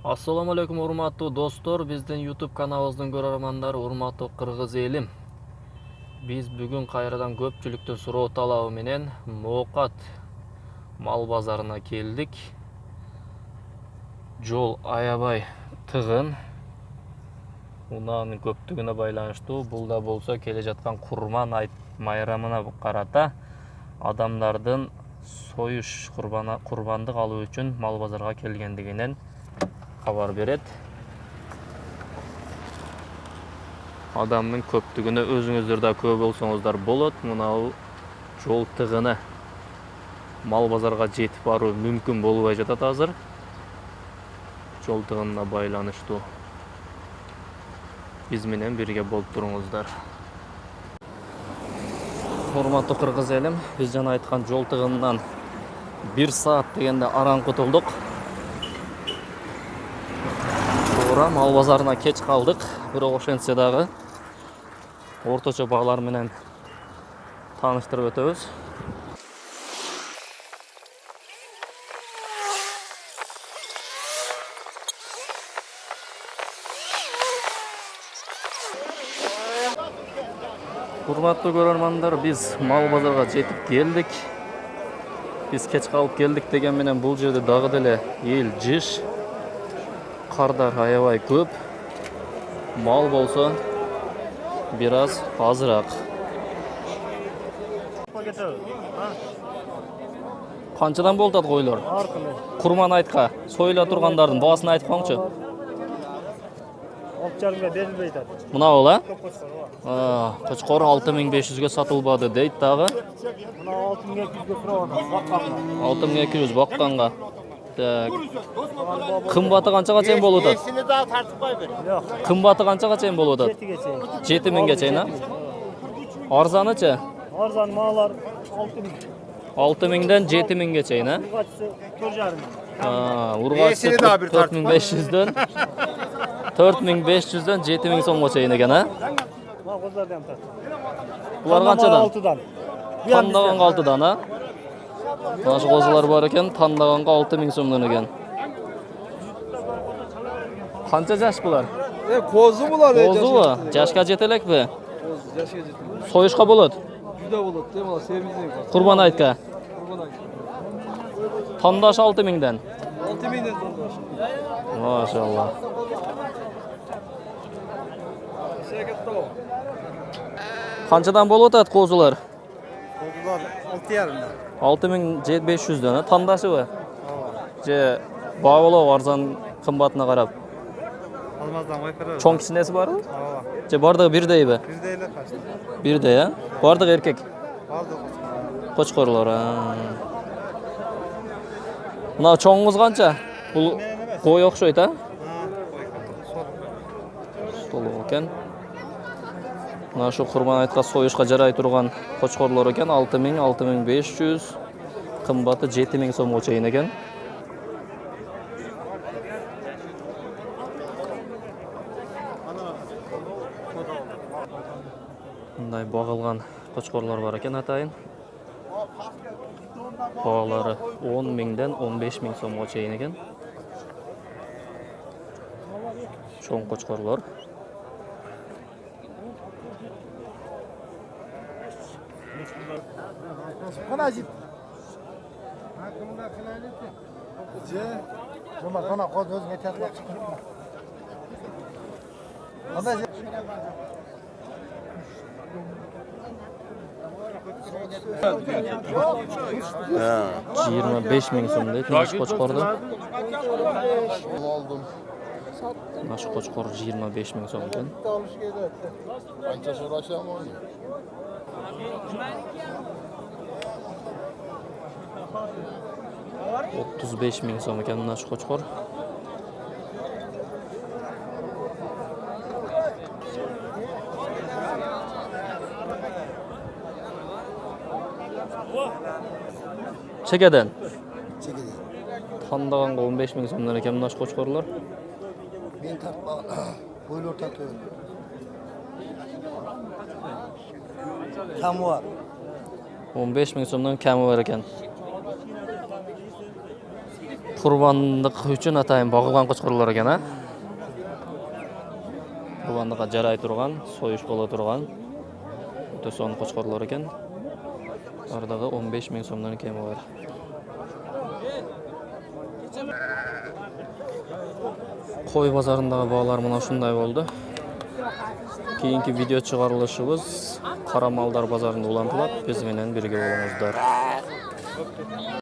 Assalamu alaikum урматтуу достор, биздин YouTube каналыбыздын көрөрмандары, урматтуу кыргыз элим. Биз бүгүн кайрадан көпчүлүктүн суроо талабы менен Моокат мал базарына келдик. Жол аябай тыгын. Унаанын көптүгүнө байланыштуу, бул да болсо келе жаткан Курман айт майрамына карата адамдардын союш курбандык алуу үчүн мал базарга келгендигинен хабар берет. Адамдын көптүгүнө өзүңүздөр да көп болсоңуздар болот. Мынау жол тыгыны. Мал базарга жетип баруу мүмкүн болбой жатат азыр. Жол тыгынына байланыштуу. Биз менен бирге болуп туруңуздар. Урматтуу кыргыз элим, биз жана айткан жол тыгынынан 1 саат дегенде араң кутулдук. Мал базарына кеч калдык, бирок ошентсе дагы орточо баалар менен тааныштырып өтөбүз. Урматтуу көрөрмандар, биз мал базарга жетип келдик. Биз кеч калып келдик деген менен бул жерде дагы деле эл жыш. Кардар аябай көп. Мал болсо бир аз азыраак. Канчадан болот койлор? Курман айтка союла тургандардын баасын айтып коңчу. 6,5 берилбей атат. Мынабы а? Кочкор 6500ге сатылбады дейт дагы. Мына 6200ге сураган бакканга. 6200 бакканга. Так. Кымбаты канчага чейин болуп атат? Эсини дагы тартып койбу. Жок. Кымбаты канчага чейин болуп атат? 7ге чейин. 7000ге чейин, а? Арзанычы? Арзан малар 6000. 6000ден 7000ге чейин, а? Ургачысы 4,5. Ургачысы 4500дөн 4500дөн 7000 сомго чейин экен, а? Мына козлардан тат. Булар канчадан? 6дан. Тандаганга 6дан, а? Нашы козулар бар экен, тандаганга 6000 сомдон экен. Канча жаш булар? Козу булар. Козу, жашка жете элекпи? Жашка жете. Союшка болот. Жүдө болот, дем ала сервизин. Курбан айтка. Курбан айт. Тандаш 6000ден. 6000ден тандаш. Машалла. Секетто. Канчадан болуп атат козулар? Козлар 6,5. 6500дөн, тандашыбы? Же баа болобу арзан кымбатына карап? Алмаздан койкуру. Чоң кичинеси барбы? Ооба. Же бардыгы бирдейби? Бизде эле качты. Бирдей, а? Бардыгы эркек. Бардык. Кочкорлор, Мына чоңуңуз канча? Бул кой окшойт, а? Толук экен. Мына ушу Курман айтка союшка жарай турган кочкорлор экен, 6000, 6500, кымбаты 7000 сомго чейин экен. Мындай багылган кочкорлор бар экен атайын. Баалары 10.000ден 15.000 сомго чейин экен. Чоң кочкорлор. Кана жип. Же, жума кана коз өзүңө чакырып чыкты. Анда же. 25.000 сом дейт наш кочкорду. Наш кочкор 25.000 сом экен. Канча сурашам оны? 35.000 сом экен наш кочкор. Чекеден? Чекеден. Тандаганга 15.000 сомдон экен наш кочкорлор. Мен тартпа, бойлор тартып. Камы бар. 15.000 сомдон ками бар экен. Курбандык үчүн атайын багылган кочкорлор экен, а? Курбандыкка жарай турган, союш боло турган. Өтө сонун кочкорлор экен. Ардагы 15 000 сомдон кеми бар. Кой базарындагы баалар мына ушундай болду. Кийинки видео чыгарылышыбыз кара малдар базарында улантылат. Биз менен бирге болуңуздар.